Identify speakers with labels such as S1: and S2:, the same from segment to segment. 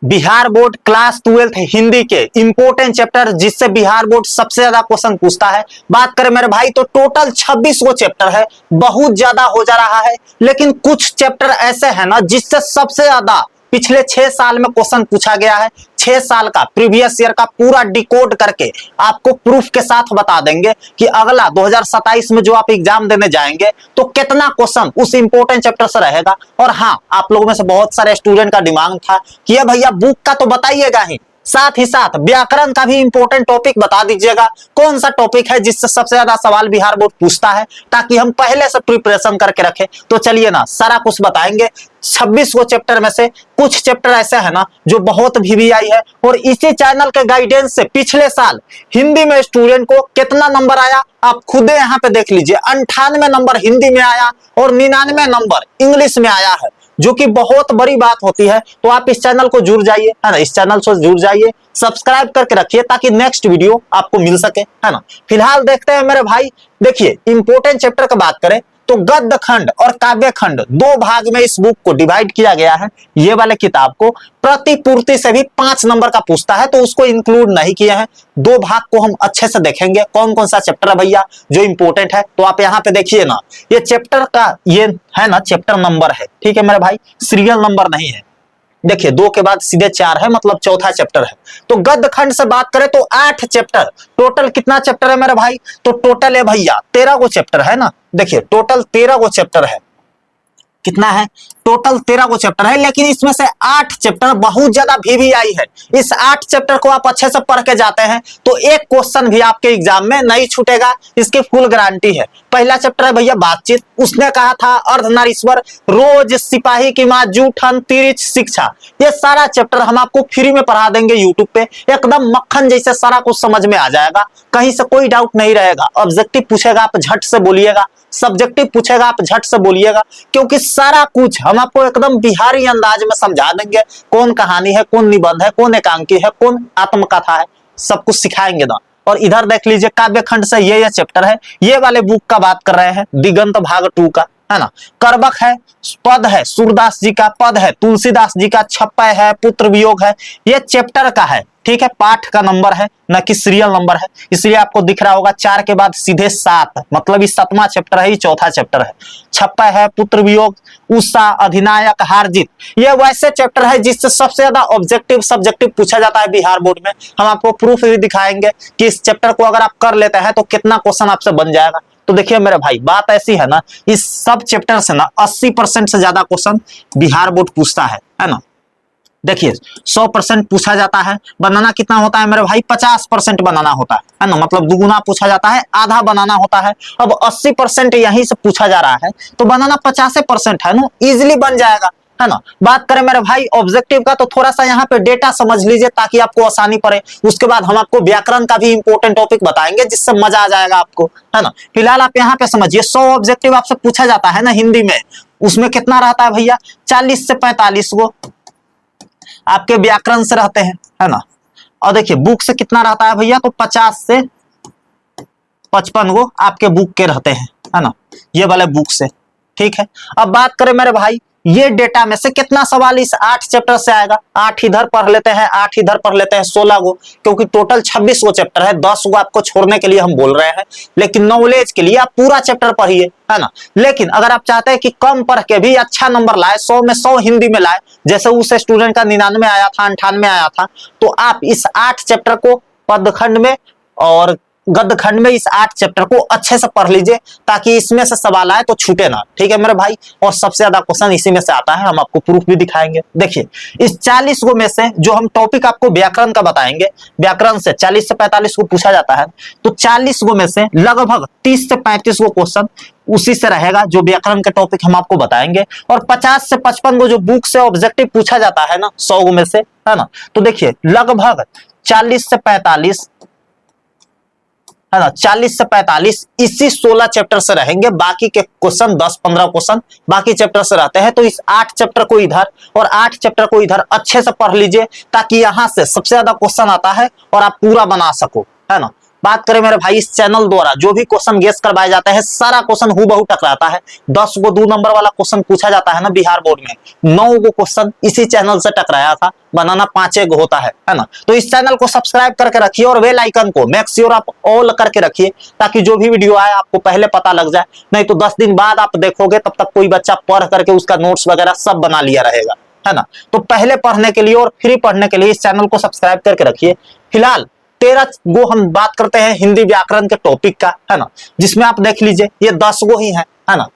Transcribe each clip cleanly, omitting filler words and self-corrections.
S1: Bihar board class 12 Hindi के important chapter जिससे Bihar board सबसे ज्यादा क्वेश्चन पूछता है। बात करें मेरे भाई तो टोटल 26 गो चैप्टर है, बहुत ज्यादा हो जा रहा है। लेकिन कुछ चैप्टर ऐसे हैं ना जिससे सबसे ज्यादा पिछले 6 साल में क्वेश्चन पूछा गया है। 6 साल का प्रीवियस ईयर का पूरा डिकोड करके आपको प्रूफ के साथ बता देंगे कि अगला 2027 में जो आप एग्जाम देने जाएंगे तो कितना क्वेश्चन उस इंपोर्टेंट चैप्टर से रहेगा। और हाँ, आप लोगों में से बहुत सारे स्टूडेंट का डिमांड था कि ये भैया बुक का तो बताइएगा ही, साथ ही साथ व्याकरण का भी इंपॉर्टेंट टॉपिक बता दीजिएगा। कौन सा टॉपिक है जिससे सबसे ज्यादा सवाल बिहार बोर्ड पूछता है, ताकि हम पहले से प्रिपरेशन करके रखें। तो चलिए ना, सारा कुछ बताएंगे। 26 गो चैप्टर में से कुछ चैप्टर ऐसे है ना जो बहुत वीवीआई है, और इसी चैनल के गाइडेंस से पिछले साल हिंदी में स्टूडेंट को कितना नंबर आया आप खुदे यहाँ पे देख लीजिए। 98 नंबर हिंदी में आया और 99 नंबर इंग्लिश में आया है, जो कि बहुत बड़ी बात होती है। तो आप इस चैनल को जुड़ जाइए, है ना, इस चैनल से जुड़ जाइए, सब्सक्राइब करके रखिए ताकि नेक्स्ट वीडियो आपको मिल सके, है ना। फिलहाल देखते हैं मेरे भाई, देखिए इंपोर्टेंट चैप्टर की बात करें तो गद्य खंड और काव्य खंड 2 भाग में इस बुक को डिवाइड किया गया है। ये वाले किताब को प्रतिपूर्ति से भी 5 नंबर का पूछता है, तो उसको इंक्लूड नहीं किए हैं। 2 भाग को हम अच्छे से देखेंगे कौन कौन सा चैप्टर है भैया जो इंपोर्टेंट है। तो आप यहाँ पे देखिए ना, ये चैप्टर का ये है ना चैप्टर नंबर है, ठीक है मेरे भाई, सीरियल नंबर नहीं है। देखिए 2 के बाद सीधे 4 है, मतलब चौथा चैप्टर है। तो गद्य खंड से बात करें तो 8 चैप्टर, टोटल कितना चैप्टर है मेरे भाई, तो टोटल है भैया 13 गो चैप्टर है ना। देखिए टोटल 13 गो चैप्टर है, कितना है, टोटल 13 गो चैप्टर है। लेकिन इसमें से 8 चैप्टर बहुत ज्यादा वीवीआई है। इस 8 चैप्टर को आप अच्छे से पढ़ के जाते हैं तो एक क्वेश्चन भी आपके एग्जाम में नहीं छूटेगा, इसकी फुल गारंटी है। पहला चैप्टर है भैया बातचीत। उसने कहा था अर्धनारीश्वर, रोज सिपाही की मां, जूठन, तिरिच शिक्षा, ये सारा चैप्टर हम आपको फ्री में पढ़ा देंगे यूट्यूब पे। एकदम मक्खन जैसे सारा कुछ समझ में आ जाएगा, कहीं से कोई डाउट नहीं रहेगा। ऑब्जेक्टिव पूछेगा आप झट से बोलिएगा, सब्जेक्टिव पूछेगा आप झट से बोलिएगा, क्योंकि सारा कुछ हम आपको एकदम बिहारी अंदाज में समझा देंगे। कौन कहानी है, कौन निबंध है, कौन एकांकी है, कौन आत्मकथा है, सब कुछ सिखाएंगे ना। और इधर देख लीजिए काव्य खंड से ये चैप्टर है, ये वाले बुक का बात कर रहे हैं, दिगंत भाग 2 का, है ना। कर्बक है, पद है सूरदास जी का, पद है तुलसीदास जी का, छप्पय है, पुत्र वियोग है, ये चैप्टर का है, ठीक है। पाठ का नंबर है न कि सीरियल नंबर है, इसलिए आपको दिख रहा होगा 4 के बाद सीधे 7, मतलब ये 7वां चैप्टर है, ये चौथा चैप्टर है। छप्पय है, पुत्र वियोग, उषा, अधिनायक, हार जीत, ये वैसे चैप्टर है जिससे सबसे ज्यादा ऑब्जेक्टिव सब्जेक्टिव पूछा जाता है बिहार बोर्ड में। हम आपको प्रूफ भी दिखाएंगे कि इस चैप्टर को अगर आप कर लेते हैं तो कितना क्वेश्चन आपसे बन जाएगा। तो देखिए मेरे भाई, बात ऐसी है ना, इस सब चैप्टर से ना 80% से ज्यादा क्वेश्चन बिहार बोर्ड पूछता है ना। देखिए 100% पूछा जाता है, बनाना कितना होता है मेरे भाई, 50% बनाना होता है ना, मतलब दुगुना पूछा जाता है, आधा बनाना होता है। अब 80% यहीं से पूछा जा रहा है तो बनाना 50% है ना, इजिली बन जाएगा, है ना। बात करें मेरे भाई ऑब्जेक्टिव का तो थोड़ा सा यहाँ पे डेटा समझ लीजिए ताकि आपको आसानी पड़े। उसके बाद हम आपको व्याकरण का भी इंपॉर्टेंट टॉपिक बताएंगे जिससे मजा आ जाएगा आपको, है ना। फिलहाल आप यहाँ पे समझिए 100 ऑब्जेक्टिव आपसे पूछा जाता है ना हिंदी में, उसमें कितना रहता है भैया, 40 से 45 गो आपके व्याकरण से रहते हैं, है ना। और देखिए बुक से कितना रहता है भैया, तो 50 से 55 गो आपके बुक के रहते हैं, है ना, ये वाले बुक से, ठीक है। अब बात करें मेरे भाई ये डेटा में से कितना सवाल इस 8 चैप्टर से आएगा। 8 इधर पढ़ लेते हैं, 8 इधर पढ़ लेते हैं, 16 गो, क्योंकि टोटल 26 गो चैप्टर है। 10 गो आपको छोड़ने के लिए हम बोल रहे हैं, लेकिन नॉलेज के लिए आप पूरा चैप्टर पढ़िए, है ना। लेकिन अगर आप चाहते हैं कि कम पढ़ के भी अच्छा नंबर लाए, 100 में 100 हिंदी में लाए, जैसे उस स्टूडेंट का 99 आया था, 98 आया था, तो आप इस 8 चैप्टर को पदखंड में और गद्य खंड में इस 8 चैप्टर को अच्छे से पढ़ लीजिए ताकि इसमें से सवाल आए तो छूटे ना, ठीक है मेरे भाई। और सबसे ज्यादा क्वेश्चन इसी में से आता है, हम आपको प्रूफ भी दिखाएंगे। देखिए इस 40 गो में से जो हम टॉपिक आपको व्याकरण का बताएंगे, व्याकरण से 40 से 45 को पूछा जाता है, तो 40 गो में से लगभग 30 से 35 गो क्वेश्चन उसी से रहेगा जो व्याकरण के टॉपिक हम आपको बताएंगे। और 50 से 55 गो जो बुक से ऑब्जेक्टिव पूछा जाता है ना 100 गो में से, है ना। तो देखिए लगभग 40 से 45, है ना, 40 से 45 इसी 16 चैप्टर से रहेंगे। बाकी के क्वेश्चन 10-15 क्वेश्चन बाकी चैप्टर से रहते हैं। तो इस 8 चैप्टर को इधर और 8 चैप्टर को इधर अच्छे से पढ़ लीजिए ताकि यहां से सबसे ज्यादा क्वेश्चन आता है और आप पूरा बना सको, है ना। बात करें मेरे भाई इस चैनल द्वारा जो भी क्वेश्चन गेस करवाए जाते हैं सारा क्वेश्चन हूबहू टकराता है। 10 गो 2 नंबर वाला क्वेश्चन पूछा जाता है ना बिहार बोर्ड में, 9 गो क्वेश्चन इसी चैनल से टकराया था, बनाना 5 गो होता है ना। तो इस चैनल को सब्सक्राइब करके रखिए और बेल आइकन को मेक श्योर आप ऑल करके रखिए, ताकि जो भी वीडियो आए आपको पहले पता लग जाए। नहीं तो 10 दिन बाद आप देखोगे तब तक कोई बच्चा पढ़ करके उसका नोट्स वगैरह सब बना लिया रहेगा, है ना। तो पहले पढ़ने के लिए और फ्री पढ़ने के लिए इस चैनल को सब्सक्राइब करके रखिए। फिलहाल 13 गो हम बात करते हैं हिंदी व्याकरण के टॉपिक का, है ना, जिसमें आप देख लीजिए ये 10 गो ही है ना।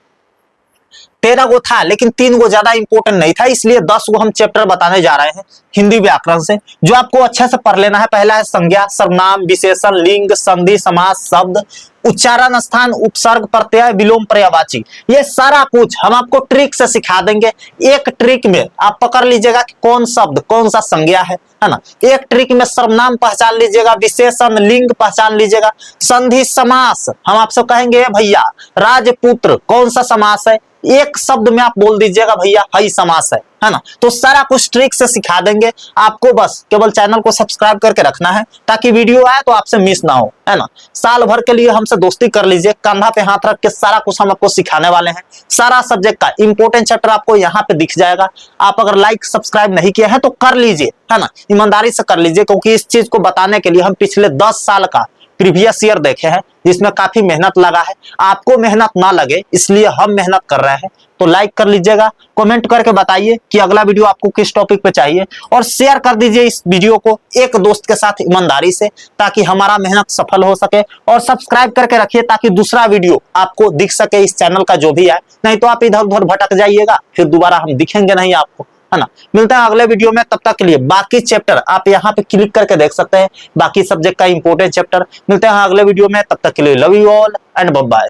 S1: 13 गो था लेकिन 3 गो ज्यादा इंपॉर्टेंट नहीं था, इसलिए 10 गो हम चैप्टर बताने जा रहे हैं हिंदी व्याकरण से, जो आपको अच्छे से पढ़ लेना है। पहला है संज्ञा, सर्वनाम, विशेषण, लिंग, संधि, समास, शब्द, उच्चारण स्थान, उपसर्ग, प्रत्यय, विलोम, पर्यायवाची। ये सारा कुछ हम आपको ट्रिक से सिखा देंगे। एक ट्रिक में आप पकड़ लीजिएगा कि कौन शब्द कौन सा संज्ञा है ना। एक ट्रिक में सर्वनाम पहचान लीजिएगा, विशेषण, लिंग पहचान लीजिएगा, संधि, समास हम आपसे कहेंगे भैया राजपुत्र कौन सा समास है, एक शब्द में आप बोल दीजिएगा भैया हई समास है ना। तो सारा कुछ ट्रिक से सिखा देंगे आपको, बस केवल चैनल को सब्सक्राइब करके रखना है ताकि वीडियो आए तो आपसे मिस ना हो, है ना। साल भर के लिए हमसे दोस्ती कर लीजिए, कंधा पे हाथ रख के सारा कुछ हम आपको सिखाने वाले हैं। सारा सब्जेक्ट का इंपॉर्टेंट चैप्टर आपको यहाँ पे दिख जाएगा। आप अगर लाइक सब्सक्राइब नहीं किया है तो कर लीजिए, है ना, ईमानदारी से कर लीजिए, क्योंकि इस चीज को बताने के लिए हम पिछले 10 साल का प्रीवियस ईयर देखे हैं, जिसमें काफी मेहनत लगा है। आपको मेहनत ना लगे इसलिए हम मेहनत कर रहे हैं। तो लाइक कर लीजिएगा, कमेंट करके बताइए कि अगला वीडियो आपको किस टॉपिक पे चाहिए, और शेयर कर दीजिए इस वीडियो को एक दोस्त के साथ ईमानदारी से, ताकि हमारा मेहनत सफल हो सके। और सब्सक्राइब करके रखिए ताकि दूसरा वीडियो आपको दिख सके इस चैनल का जो भी है, नहीं तो आप इधर उधर भटक जाइएगा, फिर दोबारा हम दिखेंगे नहीं आपको, है ना। मिलते हैं अगले वीडियो में, तब तक के लिए बाकी चैप्टर आप यहाँ पे क्लिक करके देख सकते हैं, बाकी सब्जेक्ट का इंपॉर्टेंट चैप्टर। मिलते हैं अगले वीडियो में, तब तक के लिए love you all and bye bye.